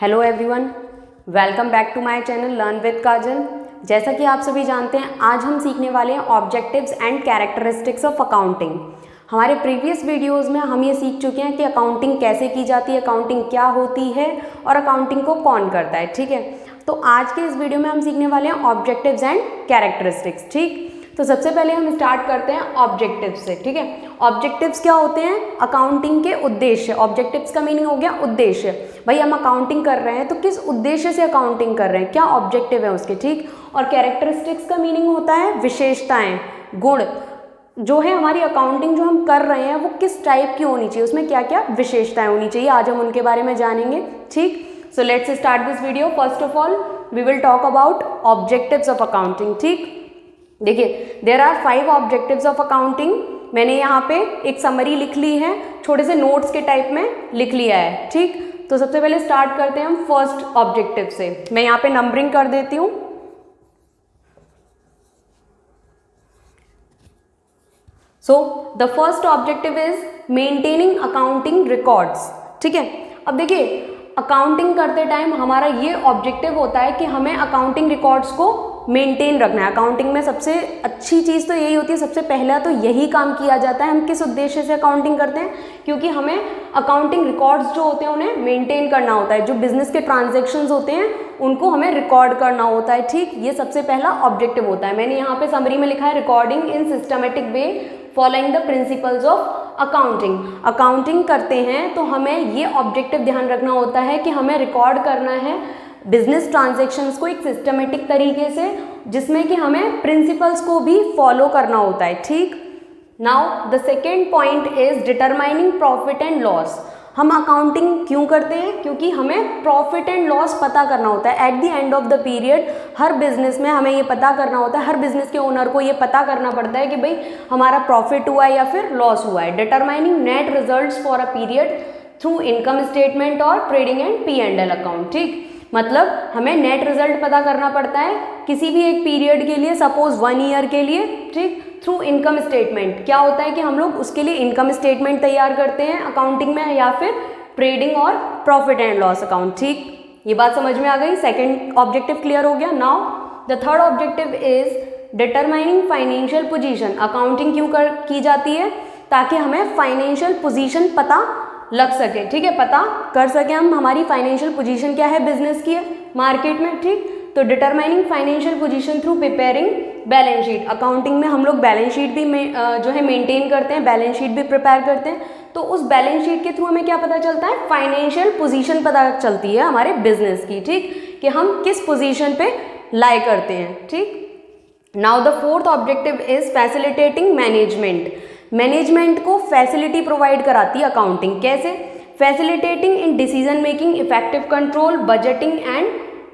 Hello everyone, welcome back to my channel learn with Kajal. जैसा कि आप सभी जानते हैं, आज हम सीखने वाले हैं objectives and characteristics of accounting. हमारे प्रीवियस वीडियोस में हम ये सीख चुके हैं कि अकाउंटिंग कैसे की जाती है, अकाउंटिंग क्या होती है और अकाउंटिंग को कौन करता है। ठीक है, तो आज के इस वीडियो में हम सीखने वाले हैं ऑब्जेक्टिव्स एंड कैरेक्टरिस्टिक्स। ठीक, तो सबसे पहले हम स्टार्ट करते हैं ऑब्जेक्टिव्स से। ठीक है, ऑब्जेक्टिव्स क्या होते हैं? अकाउंटिंग के उद्देश्य। ऑब्जेक्टिव्स का मीनिंग हो गया उद्देश्य। भाई हम अकाउंटिंग कर रहे हैं तो किस उद्देश्य से अकाउंटिंग कर रहे हैं, क्या ऑब्जेक्टिव है उसके। ठीक, और कैरेक्टरिस्टिक्स का मीनिंग होता है विशेषताएं, गुण। जो है हमारी अकाउंटिंग जो हम कर रहे हैं वो किस टाइप की होनी चाहिए, उसमें क्या क्या विशेषताएं होनी चाहिए, आज हम उनके बारे में जानेंगे। ठीक, so let's start this video. First of all we will talk about objectives of accounting. ठीक, देखिए there are 5 objectives of accounting. मैंने यहाँ पे एक समरी लिख ली है, छोटे से नोट्स के टाइप में लिख लिया है। ठीक, तो सबसे पहले स्टार्ट करते हैं हम फर्स्ट ऑब्जेक्टिव से। मैं यहाँ पे नंबरिंग कर देती हूँ। So the first objective is maintaining accounting records. ठीक है, अब देखिए अकाउंटिंग करते टाइम हमारा ये ऑब्जेक्टिव होता है कि हमें अकाउंटिंग रिकॉर्ड्स को मेंटेन रखना है। अकाउंटिंग में सबसे अच्छी चीज़ तो यही होती है, सबसे पहला तो यही काम किया जाता है। हम किस उद्देश्य से अकाउंटिंग करते हैं? क्योंकि हमें अकाउंटिंग रिकॉर्ड्स जो होते हैं उन्हें मेंटेन करना होता है। जो बिजनेस के ट्रांजैक्शंस होते हैं उनको हमें रिकॉर्ड करना होता है। ठीक, ये सबसे पहला ऑब्जेक्टिव होता है। मैंने यहाँ पे समरी में लिखा है recording in systematic way following the principles of accounting. Accounting करते हैं तो हमें ये ऑब्जेक्टिव ध्यान रखना होता है कि हमें रिकॉर्ड करना है बिजनेस ट्रांजैक्शंस को एक सिस्टमेटिक तरीके से, जिसमें कि हमें प्रिंसिपल्स को भी फॉलो करना होता है। ठीक, now the second point is determining profit and loss. हम अकाउंटिंग क्यों करते हैं? क्योंकि हमें प्रॉफिट एंड लॉस पता करना होता है at the end of the period. Her business में हमें ये पता करना होता है, हर बिजनेस के ओनर को ये पता करना पड़ता है कि भाई हमारा प्रॉफिट हुआ है या फिर लॉस हुआ है। Determining net results for a period through income statement और ट्रेडिंग एंड P&L अकाउंट। ठीक, मतलब हमें नेट रिजल्ट पता करना पड़ता है किसी भी एक पीरियड के लिए, सपोज 1 ईयर के लिए। ठीक, थ्रू इनकम स्टेटमेंट। क्या होता है कि हम लोग उसके लिए इनकम स्टेटमेंट तैयार करते हैं अकाउंटिंग में, या फिर ट्रेडिंग और प्रॉफिट एंड लॉस अकाउंट। ठीक, ये बात समझ में आ गई। सेकेंड ऑब्जेक्टिव क्लियर हो गया। Now the third objective is determining financial position. Accounting क्यों की जाती है? ताकि हमें फाइनेंशियल पोजीशन पता लग सके। ठीक है, पता कर सके हम हमारी फाइनेंशियल पोजीशन क्या है बिजनेस की है मार्केट में। ठीक, तो determining financial position through preparing balance sheet. Accounting में हम लोग बैलेंस शीट भी जो है मेंटेन करते हैं, बैलेंस शीट भी प्रिपेयर करते हैं। तो उस बैलेंस शीट के थ्रू हमें क्या पता चलता है? फाइनेंशियल पोजीशन पता चलती है हमारे बिजनेस की। ठीक, कि हम किस पोजीशन पे लाई करते हैं। ठीक, now the fourth objective is facilitating management. Management को फैसिलिटी प्रोवाइड कराती है अकाउंटिंग। कैसे? Facilitating in decision making, effective control, budgeting and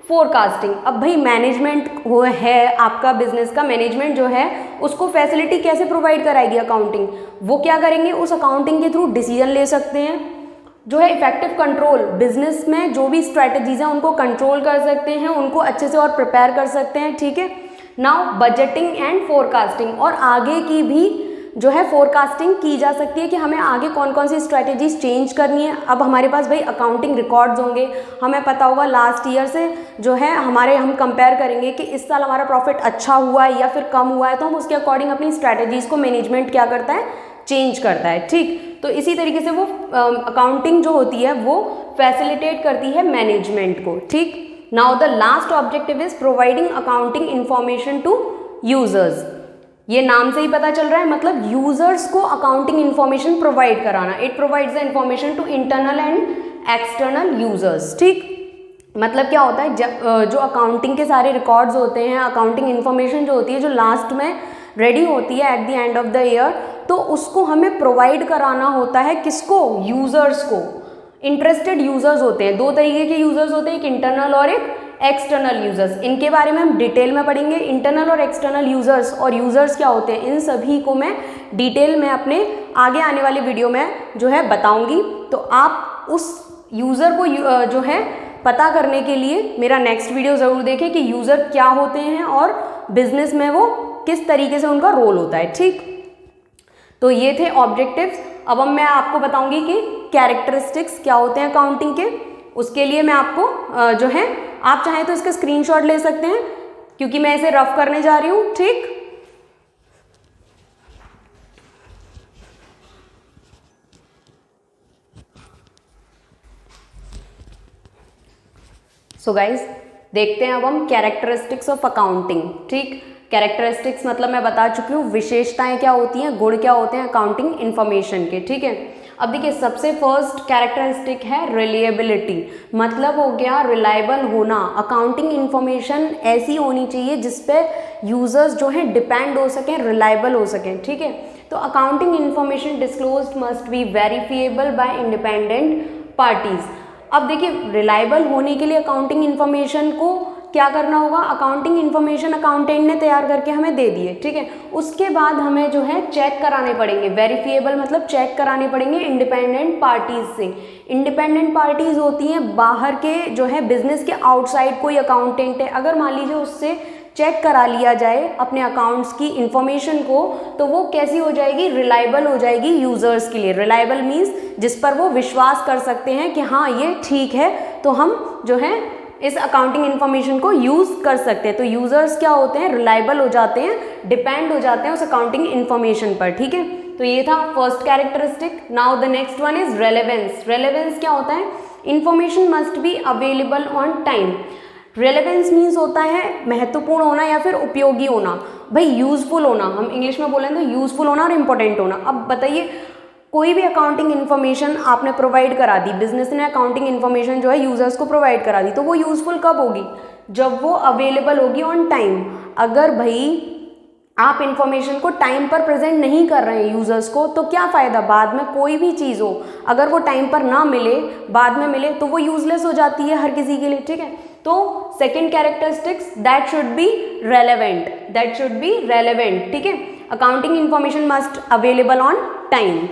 forecasting. अब भाई मैनेजमेंट वो है आपका बिजनेस का, मैनेजमेंट जो है उसको फैसिलिटी कैसे प्रोवाइड कराएगी अकाउंटिंग? वो क्या करेंगे? उस अकाउंटिंग के थ्रू डिसीजन ले सकते हैं। जो है इफेक्टिव कंट्रोल, बिजनेस में जो भी स्ट्रैटेजीज हैं उनको कंट्रोल कर सकते हैं, उनको अच्छे से और प्रिपेयर कर सकते हैं। ठीक है, नाउ बजटिंग एंड फोरकास्टिंग, और आगे की भी जो है फोरकास्टिंग की जा सकती है कि हमें आगे कौन कौन सी स्ट्रैटेजीज चेंज करनी है। अब हमारे पास भाई अकाउंटिंग रिकॉर्ड्स होंगे, हमें पता होगा लास्ट ईयर से जो है हम कंपेयर करेंगे कि इस साल हमारा प्रॉफिट अच्छा हुआ है या फिर कम हुआ है, तो हम उसके अकॉर्डिंग अपनी स्ट्रैटेजीज को मैनेजमेंट क्या करता है? चेंज करता है। ठीक, तो इसी तरीके से वो अकाउंटिंग जो होती है वो फैसिलिटेट करती है मैनेजमेंट को। ठीक, now the last objective is providing accounting information to users. ये नाम से ही पता चल रहा है, मतलब यूजर्स को अकाउंटिंग इंफॉर्मेशन प्रोवाइड कराना। It provides the information to internal and external users. ठीक, मतलब क्या होता है? जो अकाउंटिंग के सारे रिकॉर्ड्स होते हैं, अकाउंटिंग इंफॉर्मेशन जो होती है, जो लास्ट में रेडी होती है at the end of the year, तो उसको हमें प्रोवाइड कराना होता है। किसको? यूजर्स को। इंटरेस्टेड यूजर्स होते हैं, 2 तरीके के यूजर्स होते हैं, एक इंटरनल और एक एक्सटर्नल यूजर्स। इनके बारे में हम डिटेल में पढ़ेंगे। इंटरनल और एक्सटर्नल यूजर्स और यूजर्स क्या होते हैं, इन सभी को मैं डिटेल में अपने आगे आने वाली वीडियो में जो है बताऊंगी। तो आप उस यूज़र को जो है पता करने के लिए मेरा नेक्स्ट वीडियो ज़रूर देखें कि यूज़र क्या होते हैं और बिजनेस में वो किस तरीके से उनका रोल होता है। ठीक, तो ये थे ऑब्जेक्टिव्स। अब मैं आपको बताऊंगी कि कैरेक्टरिस्टिक्स क्या होते हैं अकाउंटिंग के। उसके लिए मैं आपको जो है, आप चाहें तो इसका स्क्रीनशॉट ले सकते हैं क्योंकि मैं इसे रफ करने जा रही हूँ, ठीक। सो गाइज देखते हैं अब हम कैरेक्टरिस्टिक्स ऑफ अकाउंटिंग, ठीक। कैरेक्टरिस्टिक्स मतलब मैं बता चुकी हूँ, विशेषताएं क्या होती हैं, गुण क्या होते हैं अकाउंटिंग इन्फॉर्मेशन के, ठीक है। अब देखिए सबसे फर्स्ट कैरेक्टरिस्टिक है रिलायबिलिटी, मतलब हो गया रिलायबल होना। अकाउंटिंग इन्फॉर्मेशन ऐसी होनी चाहिए जिस पे यूजर्स जो हैं डिपेंड हो सकें, रिलायबल हो सकें, ठीक है। तो accounting information disclosed must be verifiable bye independent parties. अब देखिए रिलायबल होने के लिए अकाउंटिंग इन्फॉर्मेशन को क्या करना होगा, अकाउंटिंग इन्फॉर्मेशन अकाउंटेंट ने तैयार करके हमें दे दिए, ठीक है। उसके बाद हमें जो है चेक कराने पड़ेंगे, वेरीफिएबल मतलब चेक कराने पड़ेंगे इंडिपेंडेंट पार्टीज से। इंडिपेंडेंट पार्टीज होती हैं बाहर के जो है बिजनेस के आउटसाइड कोई अकाउंटेंट है, अगर मान लीजिए उससे चेक करा लिया जाए अपने अकाउंट्स की इंफॉर्मेशन को, तो वो कैसी हो जाएगी, रिलायबल हो जाएगी यूजर्स के लिए। रिलायबल मीन्स जिस पर वो विश्वास कर सकते हैं कि हाँ ये ठीक है, तो हम जो है इस अकाउंटिंग इन्फॉर्मेशन को यूज कर सकते हैं। तो यूजर्स क्या होते हैं, रिलायबल हो जाते हैं, डिपेंड हो जाते हैं उस अकाउंटिंग इन्फॉर्मेशन पर, ठीक है। तो ये था first characteristic. Now the next one is relevance. Relevance क्या होता है, information must be available on time. Relevance means होता है महत्वपूर्ण होना या फिर उपयोगी होना, भाई यूजफुल होना, हम इंग्लिश में बोलें तो यूजफुल होना और इम्पोर्टेंट होना। अब बताइए कोई भी अकाउंटिंग इन्फॉर्मेशन आपने प्रोवाइड करा दी, बिजनेस ने अकाउंटिंग इन्फॉर्मेशन जो है यूजर्स को प्रोवाइड करा दी, तो वो यूजफुल कब होगी, जब वो अवेलेबल होगी ऑन टाइम। अगर भाई आप इन्फॉर्मेशन को टाइम पर प्रेजेंट नहीं कर रहे हैं यूजर्स को, तो क्या फ़ायदा, बाद में कोई भी चीज़ हो अगर वो टाइम पर ना मिले, बाद में मिले, तो वो यूजलेस हो जाती है हर किसी के लिए, ठीक है। तो second characteristics that should be relevant, that should be relevant, ठीक है। Accounting information must available on time.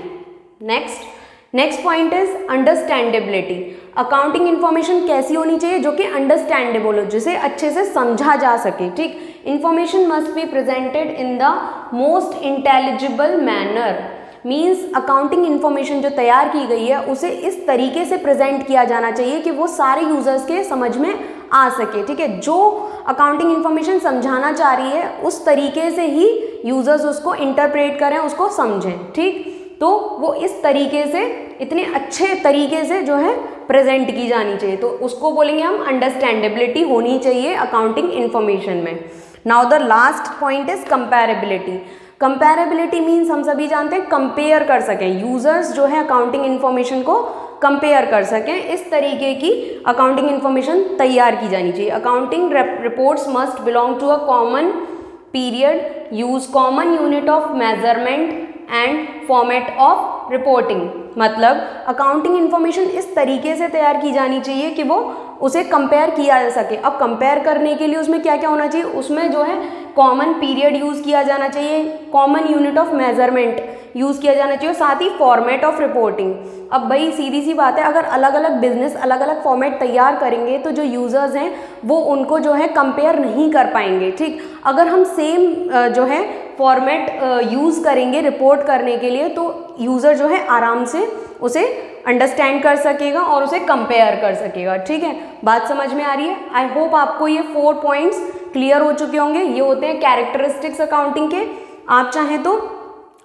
Next point is understandability. Accounting information कैसी होनी चाहिए, जो कि अंडरस्टैंडेबल हो, जिसे अच्छे से समझा जा सके, ठीक। Information must be presented in the most intelligible manner, means accounting information जो तैयार की गई है उसे इस तरीके से प्रेजेंट किया जाना चाहिए कि वो सारे यूजर्स के समझ में आ सके, ठीक है। जो अकाउंटिंग इन्फॉर्मेशन समझाना चाह रही है उस तरीके से ही यूजर्स उसको इंटरप्रेट करें, उसको समझें, ठीक। तो वो इस तरीके से, इतने अच्छे तरीके से जो है प्रेजेंट की जानी चाहिए, तो उसको बोलेंगे हम अंडरस्टैंडेबिलिटी होनी चाहिए अकाउंटिंग इन्फॉर्मेशन में। Now the last point is comparability. Comparability means हम सभी जानते हैं कंपेयर कर सकें, यूजर्स जो है अकाउंटिंग इन्फॉर्मेशन को कंपेयर कर सकें, इस तरीके की अकाउंटिंग इन्फॉर्मेशन तैयार की जानी चाहिए। Accounting reports must belong to a common period, use common unit of measurement and format of reporting. मतलब अकाउंटिंग इन्फॉर्मेशन इस तरीके से तैयार की जानी चाहिए कि वो उसे कंपेयर किया जा सके। अब कंपेयर करने के लिए उसमें क्या क्या होना चाहिए, उसमें जो है कॉमन पीरियड यूज़ किया जाना चाहिए, common unit of measurement use किया जाना चाहिए, और साथ ही फॉर्मेट ऑफ रिपोर्टिंग। अब भाई सीधी सी बात है, अगर अलग अलग बिजनेस अलग अलग फॉर्मेट तैयार करेंगे तो जो यूज़र्स हैं वो उनको जो है कंपेयर नहीं कर पाएंगे, ठीक। अगर हम सेम जो है फॉर्मेट यूज़ करेंगे रिपोर्ट करने के लिए, तो यूज़र जो है आराम से उसे अंडरस्टैंड कर सकेगा और उसे कंपेयर कर सकेगा, ठीक है। बात समझ में आ रही है? आई होप आपको ये 4 पॉइंट्स क्लियर हो चुके होंगे। ये होते हैं कैरेक्टरिस्टिक्स अकाउंटिंग के। आप चाहें तो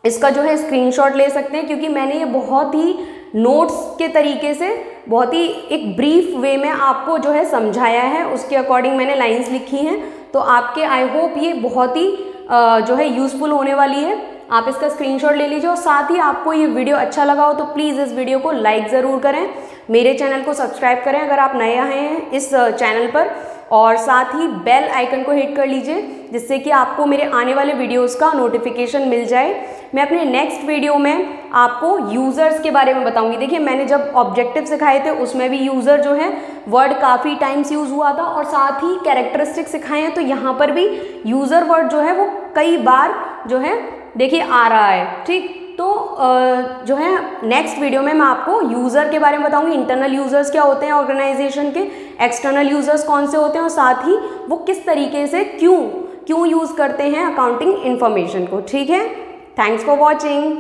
इसका जो है स्क्रीनशॉट ले सकते हैं, क्योंकि मैंने ये बहुत ही नोट्स के तरीके से, बहुत ही एक ब्रीफ वे में आपको जो है समझाया है, उसके अकॉर्डिंग मैंने लाइंस लिखी हैं। तो आपके आई होप ये बहुत ही जो है यूज़फुल होने वाली है। आप इसका स्क्रीनशॉट ले लीजिए, और साथ ही आपको ये वीडियो अच्छा लगा हो तो प्लीज़ इस वीडियो को लाइक ज़रूर करें, मेरे चैनल को सब्सक्राइब करें अगर आप नए आए हैं इस चैनल पर, और साथ ही बेल आइकन को हिट कर लीजिए जिससे कि आपको मेरे आने वाले वीडियोस का नोटिफिकेशन मिल जाए। मैं अपने नेक्स्ट वीडियो में आपको यूज़र्स के बारे में बताऊंगी। देखिए मैंने जब ऑब्जेक्टिव सिखाए थे उसमें भी यूज़र जो है वर्ड काफ़ी टाइम्स यूज़ हुआ था, और साथ ही कैरेक्टरिस्टिक सिखाए हैं तो यहाँ पर भी यूज़र वर्ड जो है वो कई बार जो है देखिए आ रहा है, ठीक। तो जो है नेक्स्ट वीडियो में मैं आपको यूज़र के बारे में बताऊंगी, इंटरनल यूज़र्स क्या होते हैं ऑर्गेनाइजेशन के, एक्सटर्नल यूज़र्स कौन से होते हैं, और साथ ही वो किस तरीके से क्यों यूज़ करते हैं अकाउंटिंग इन्फॉर्मेशन को, ठीक है। Thanks for watching.